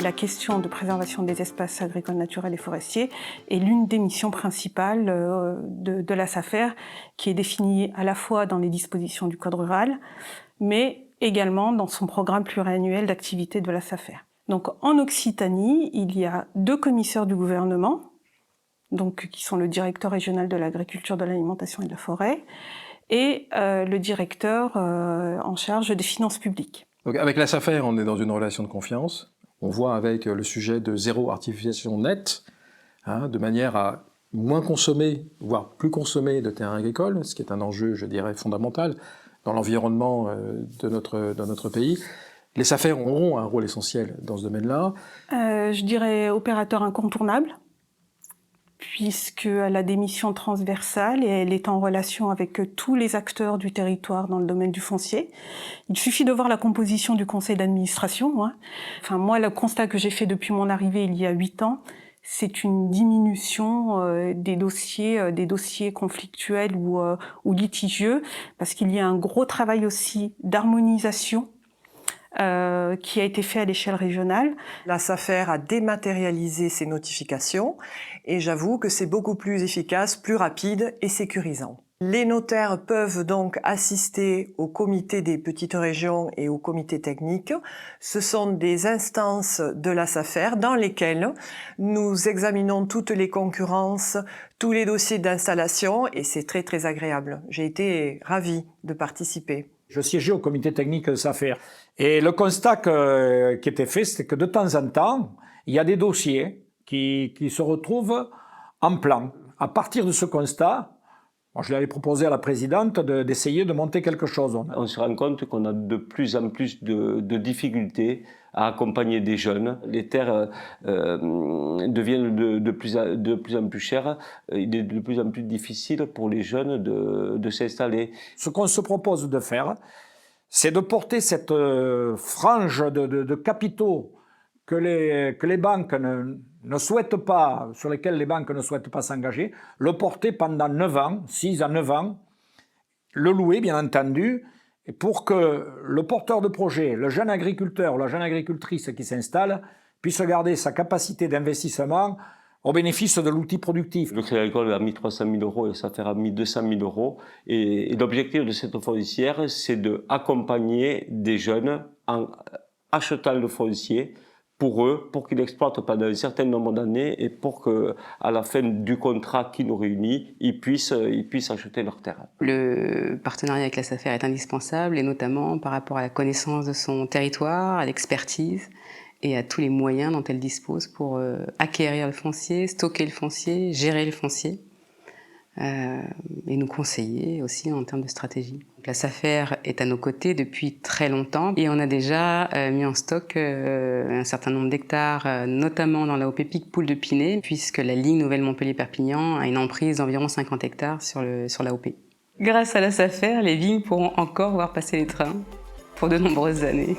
La question de préservation des espaces agricoles, naturels et forestiers est l'une des missions principales de la SAFER, qui est définie à la fois dans les dispositions du Code rural, mais également dans son programme pluriannuel d'activité de la SAFER. Donc en Occitanie, il y a 2 commissaires du gouvernement, donc, qui sont le directeur régional de l'agriculture, de l'alimentation et de la forêt, et le directeur en charge des finances publiques. Donc avec la SAFER, on est dans une relation de confiance. On voit avec le sujet de zéro artificialisation nette, de manière à moins consommer, voire plus consommer de terrains agricoles, ce qui est un enjeu, je dirais, fondamental dans l'environnement de notre pays. Les SAFER auront un rôle essentiel dans ce domaine-là. Je dirais opérateur incontournable, puisqu'elle a des missions transversales et elle est en relation avec tous les acteurs du territoire dans le domaine du foncier. Il suffit de voir la composition du conseil d'administration. Enfin, moi, le constat que j'ai fait depuis mon arrivée il y a 8 ans, c'est une diminution des dossiers conflictuels ou litigieux, parce qu'il y a un gros travail aussi d'harmonisation qui a été fait à l'échelle régionale. La SAFER a dématérialisé ses notifications et j'avoue que c'est beaucoup plus efficace, plus rapide et sécurisant. Les notaires peuvent donc assister au comité des petites régions et au comité technique. Ce sont des instances de la SAFER dans lesquelles nous examinons toutes les concurrences, tous les dossiers d'installation et c'est très très agréable. J'ai été ravie de participer. Je siégeais au comité technique de SAFER. Et le constat qui était fait, c'est que de temps en temps, il y a des dossiers qui se retrouvent en plan. À partir de ce constat, moi, je l'avais proposé à la présidente d'essayer de monter quelque chose. On se rend compte qu'on a de plus en plus de difficultés à accompagner des jeunes. Les terres deviennent de plus en plus chères. Il est de plus en plus difficile pour les jeunes de s'installer. Ce qu'on se propose de faire, c'est de porter cette frange de capitaux que les banques ne souhaitent pas, sur lesquels les banques ne souhaitent pas s'engager, le porter pendant 9 ans, 6 à 9 ans, le louer bien entendu, pour que le porteur de projet, le jeune agriculteur ou la jeune agricultrice qui s'installe, puisse garder sa capacité d'investissement au bénéfice de l'outil productif. Le Crédit Agricole a mis 300 000 euros et la SAFER a mis 200 000 euros. Et l'objectif de cette foncière, c'est d'accompagner des jeunes en achetant le foncier pour eux, pour qu'ils exploitent pendant un certain nombre d'années et pour qu'à la fin du contrat qui nous réunit, ils puissent acheter leur terrain. Le partenariat avec la SAFER est indispensable et notamment par rapport à la connaissance de son territoire, à l'expertise et à tous les moyens dont elle dispose pour acquérir le foncier, stocker le foncier, gérer le foncier et nous conseiller aussi en termes de stratégie. Donc, la SAFER est à nos côtés depuis très longtemps et on a déjà mis en stock un certain nombre d'hectares, notamment dans l'AOP Picpoul de Pinet, puisque la ligne Nouvelle-Montpellier-Perpignan a une emprise d'environ 50 hectares sur l'AOP. Grâce à la SAFER, les vignes pourront encore voir passer les trains pour de nombreuses années.